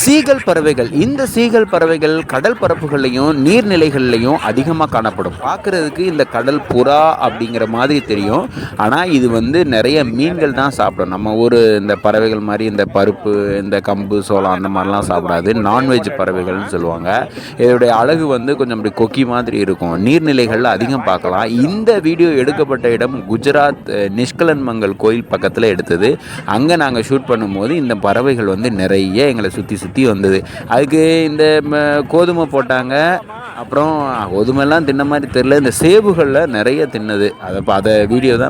Seagull பறவைகள். இந்த seagull பறவைகள் கடல் பரப்புகள்லையும் நீர்நிலைகள்லையும் அதிகமாக காணப்படும். பார்க்குறதுக்கு இந்த கடல் புறா அப்படிங்கிற மாதிரி தெரியும். ஆனால் இது நிறைய மீன்கள் தான் சாப்பிடும். நம்ம ஊர் இந்த பறவைகள் மாதிரி இந்த பருப்பு, இந்த கம்பு, சோளம் அந்த மாதிரிலாம் சாப்பிடாது. நான்வெஜ் பறவைகள்னு சொல்லுவாங்க. இதோடைய அழகு கொஞ்சம் அப்படி கொக்கி மாதிரி இருக்கும். நீர்நிலைகளில் அதிகம் பார்க்கலாம். இந்த வீடியோ எடுக்கப்பட்ட இடம் குஜராத் நிஷ்கலன் மங்கல் கோயில் பக்கத்தில் எடுத்தது. அங்கே நாங்கள் ஷூட் பண்ணும்போது இந்த பறவைகள் நிறைய எங்களை சுற்றி சுற்றி வந்தது. அதுக்கு இந்த கோதுமை போட்டாங்க. அப்புறம் கோதுமைலாம் தின்ன மாதிரி தெரியல, இந்த சேவுகளில் நிறைய தின்னது. அதை வீடியோ தான்